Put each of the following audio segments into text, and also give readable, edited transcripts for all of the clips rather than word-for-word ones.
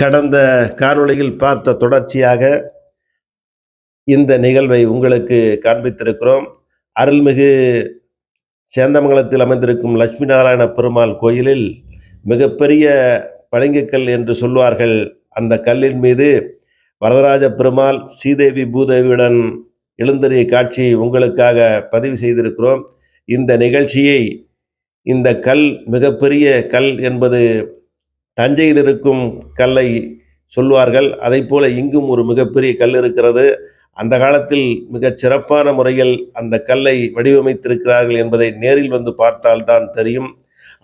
கடந்த காணொளியில் பார்த்த தொடர்ச்சியாக இந்த நிகழ்வை உங்களுக்கு காண்பித்திருக்கிறோம். அருள்மிகு சேந்தமங்கலத்தில் அமைந்திருக்கும் லட்சுமி நாராயண பெருமாள் கோயிலில் மிகப்பெரிய பளிங்குக்கல் என்று சொல்வார்கள். அந்த கல்லின் மீது வரதராஜ பெருமாள் ஸ்ரீதேவி பூதேவியுடன் எழுந்தருளிய காட்சி உங்களுக்காக பதிவு செய்திருக்கிறோம். இந்த நிகழ்ச்சியை இந்த கல் மிகப்பெரிய கல் என்பது தஞ்சையில் இருக்கும் கல்லை சொல்வார்கள். அதை போல இங்கும் ஒரு மிகப்பெரிய கல் இருக்கிறது. அந்த காலத்தில் மிகச் சிறப்பான முறையில் அந்த கல்லை வடிவமைத்திருக்கிறார்கள் என்பதை நேரில் வந்து பார்த்தால்தான் தெரியும்.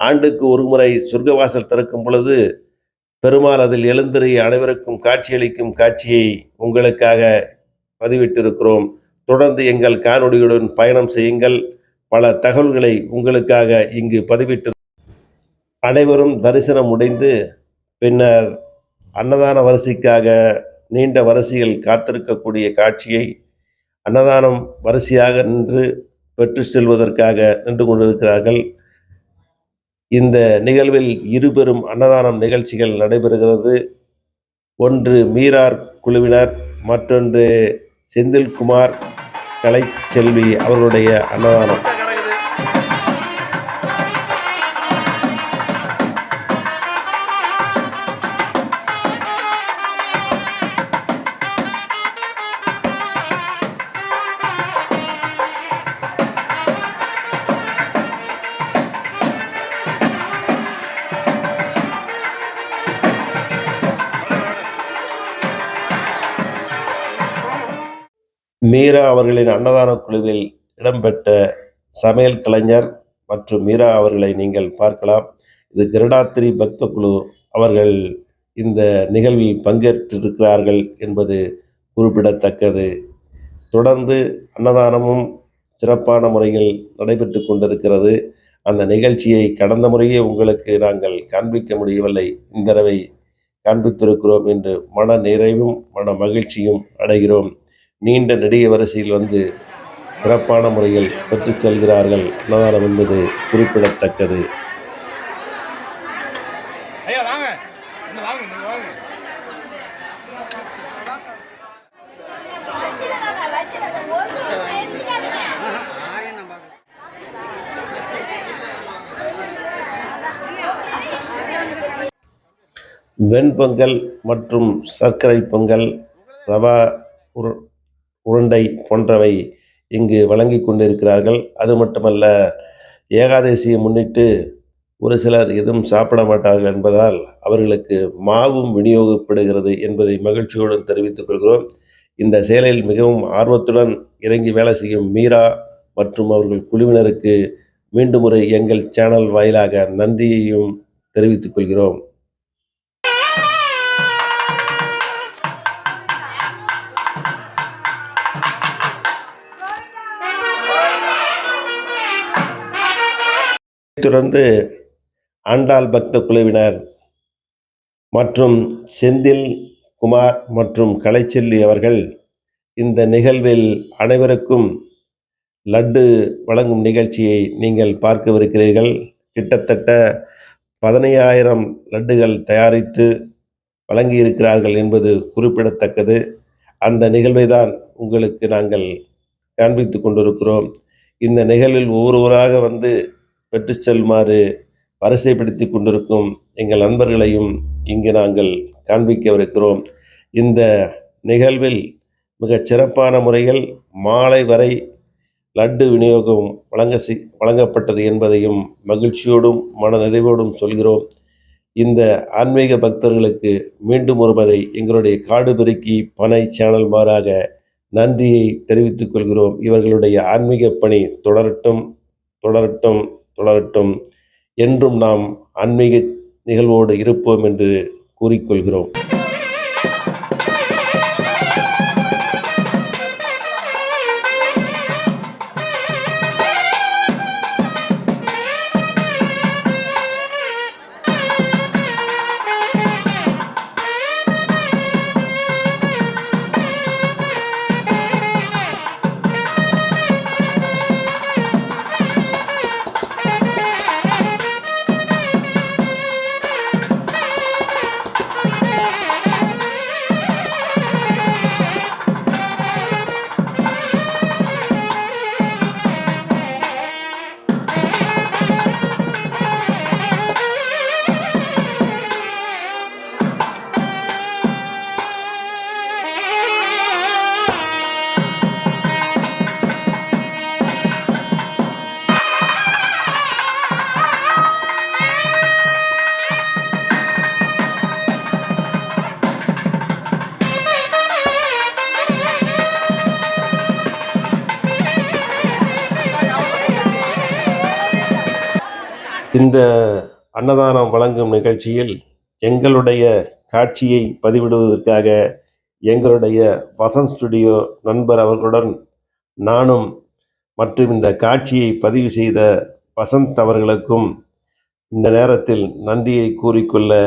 ஆண்டுக்கு ஒரு முறை சொர்க்கவாசல் திறக்கும் பொழுது பெருமாள் அதில் எழுந்தருளி அனைவருக்கும் காட்சியளிக்கும் காட்சியை உங்களுக்காக பதிவிட்டிருக்கிறோம். தொடர்ந்து எங்கள் காணொளியுடன் பயணம் செய்யுங்கள். பல தகவல்களை உங்களுக்காக இங்கு பதிவிட்டு அனைவரும் தரிசனம் முடிந்து பின்னர் அன்னதான வரிசைக்காக நீண்ட வரிசையில் காத்திருக்கக்கூடிய காட்சியை அன்னதானம் வரிசையாக நின்று பெற்று செல்வதற்காக நின்று கொண்டிருக்கிறார்கள். இந்த நிகழ்வில் இருபெரும் அன்னதானம் நிகழ்ச்சிகள் நடைபெறுகிறது. ஒன்று மீரார் குழுவினர், மற்றொன்று செந்தில்குமார் கலைச்செல்வி அவர்களுடைய அன்னதானம். மீரா அவர்களின் அன்னதான குழுவில் இடம்பெற்ற சமையல் கலைஞர் மற்றும் மீரா அவர்களை நீங்கள் பார்க்கலாம். இது கிருடாத்திரி பக்த குழு அவர்கள் இந்த நிகழ்வில் பங்கேற்றிருக்கிறார்கள் என்பது குறிப்பிடத்தக்கது. தொடர்ந்து அன்னதானமும் சிறப்பான முறையில் நடைபெற்று கொண்டிருக்கிறது. அந்த நிகழ்ச்சியை கடந்த முறையே உங்களுக்கு நாங்கள் காண்பிக்க முடியவில்லை. இந்த தடவை காண்பித்திருக்கிறோம் என்று மன நிறைவும் மன மகிழ்ச்சியும் அடைகிறோம். நீண்ட நெடிய வரிசையில் வந்து சிறப்பான முறையில் பெற்று செல்கிறார்கள் அன்னதானம் என்பது குறிப்பிடத்தக்கது. வெண்பொங்கல் மற்றும் சர்க்கரை பொங்கல், ரவா உருண்டை போன்றவை இங்கு வழங்கி கொண்டிருக்கிறார்கள். அது மட்டுமல்ல, ஏகாதசியை முன்னிட்டு ஒரு சிலர் எதுவும் சாப்பிட மாட்டார்கள் என்பதால் அவர்களுக்கு மாவும் விநியோகப்படுகிறது என்பதை மகிழ்ச்சியுடன் தெரிவித்துக் கொள்கிறோம். இந்த செயலில் மிகவும் ஆர்வத்துடன் இறங்கி வேலை செய்யும் மீரா மற்றும் அவர்கள் குழுவினருக்கு மீண்டும் ஒரு எங்கள் சேனல் வாயிலாக நன்றியையும் தெரிவித்துக் கொள்கிறோம். தொடர்ந்து ஆண்டாள் பக்த குழுவினர் மற்றும் செந்தில் குமார் மற்றும் கலைச்செல்வி அவர்கள் இந்த நிகழ்வில் அனைவருக்கும் லட்டு வழங்கும் நிகழ்ச்சியை நீங்கள் பார்க்கவிருக்கிறீர்கள். கிட்டத்தட்ட 15,000 லட்டுகள் தயாரித்து வழங்கியிருக்கிறார்கள் என்பது குறிப்பிடத்தக்கது. அந்த நிகழ்வை தான் உங்களுக்கு நாங்கள் காண்பித்து கொண்டிருக்கிறோம். இந்த நிகழ்வில் ஒவ்வொருவராக வந்து பெற்று செல்லுமாறு வரிசைப்படுத்தி கொண்டிருக்கும் எங்கள் நண்பர்களையும் இங்கு நாங்கள் காண்பிக்கவிருக்கிறோம். இந்த நிகழ்வில் மிகச் சிறப்பான முறையில் மாலை வரை லட்டு விநியோகம் வழங்கப்பட்டது என்பதையும் மகிழ்ச்சியோடும் மனநிறைவோடும் சொல்கிறோம். இந்த ஆன்மீக பக்தர்களுக்கு மீண்டும் ஒருமுறை எங்களுடைய காடு பெருக்கி பனை சேனல் மாறாக நன்றியை தெரிவித்துக் கொள்கிறோம். இவர்களுடைய ஆன்மீக பணி தொடரட்டும் தொடரட்டும் தொடரட்டும். என்றும் நாம் ஆன்மீக நிகழ்வோடு இருப்போம் என்று கூறிக்கொள்கிறோம். இந்த அன்னதானம் வழங்கும் நிகழ்ச்சியில் எங்களுடைய காட்சியை பதிவிடுவதற்காக எங்களுடைய வசந்த் ஸ்டுடியோ நண்பர் அவர்களுடன் நானும் மற்றும் இந்த காட்சியை பதிவு செய்த வசந்த் அவர்களுக்கும் இந்த நேரத்தில் நன்றியை கூறிக்கொள்ள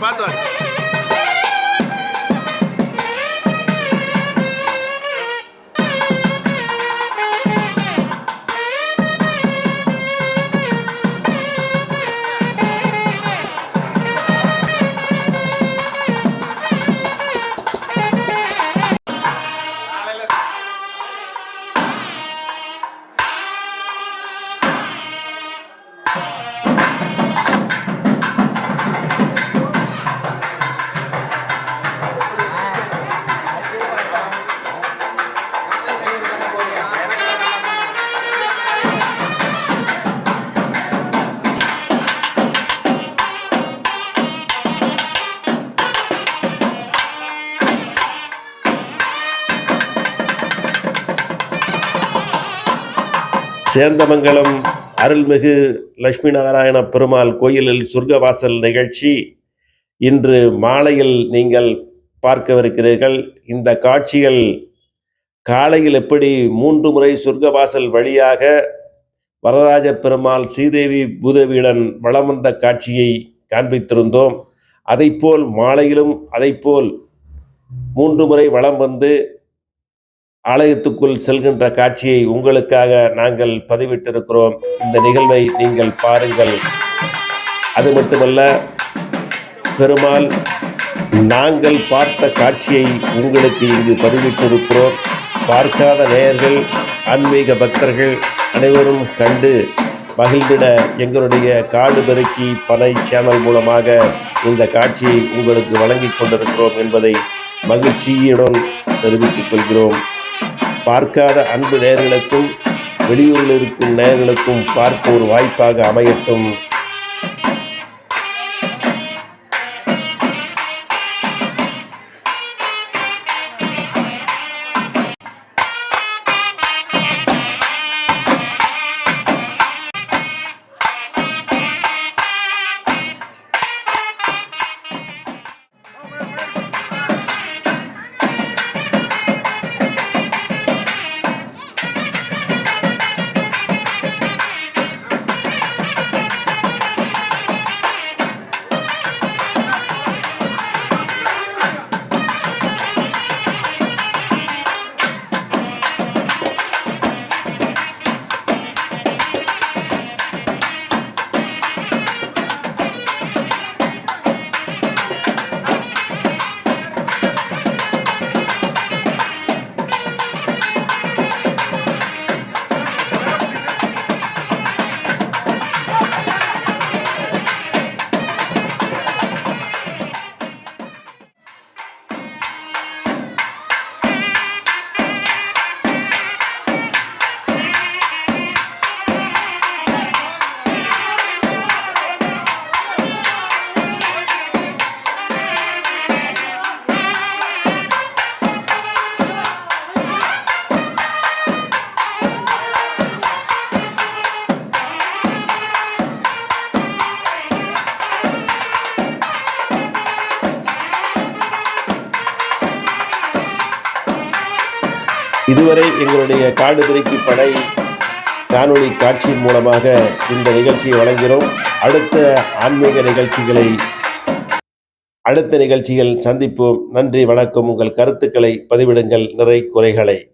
பார்த்து சேந்தமங்கலம் அருள்மிகு லட்சுமி நாராயண பெருமாள் கோயிலில் சொர்க்கவாசல் நிகழ்ச்சி இன்று மாலையில் நீங்கள் பார்க்கவிருக்கிறீர்கள். இந்த காட்சிகள் காலையில் எப்படி 3 முறை சொர்க்கவாசல் வழியாக வரதராஜ பெருமாள் ஸ்ரீதேவி பூதேவியுடன் வலம் வந்த காட்சியை காண்பித்திருந்தோம். அதைப்போல் மாலையிலும் அதைப்போல் 3 முறை வலம் வந்து ஆலயத்துக்குள் செல்கின்ற காட்சியை உங்களுக்காக நாங்கள் பதிவிட்டிருக்கிறோம். இந்த நிகழ்வை நீங்கள் பாருங்கள். அது மட்டுமல்ல, பெருமாள் நாங்கள் பார்த்த காட்சியை உங்களுக்கு இங்கு பதிவிட்டிருக்கிறோம். பார்க்காத நேயர்கள், ஆன்மீக பக்தர்கள் அனைவரும் கண்டு மகிழ்ந்திட எங்களுடைய காடு பெருக்கி பனை சேனல் மூலமாக இந்த காட்சியை உங்களுக்கு வழங்கி கொண்டிருக்கிறோம் என்பதை மகிழ்ச்சியுடன் தெரிவித்துக் கொள்கிறோம். பார்க்காத அன்பு நேயர்களுக்கும் வெளியூரில் இருக்கும் நேயர்களுக்கும் பார்க்க ஒரு வாய்ப்பாக அமையட்டும். இதுவரை எங்களுடைய காடு திருக்கி படை காணொளி காட்சியின் மூலமாக இந்த நிகழ்ச்சியை வழங்கிறோம். அடுத்த நிகழ்ச்சிகள் சந்திப்போம். நன்றி, வணக்கம். உங்கள் கருத்துக்களை பதிவிடுங்கள், நிறை குறைகளை.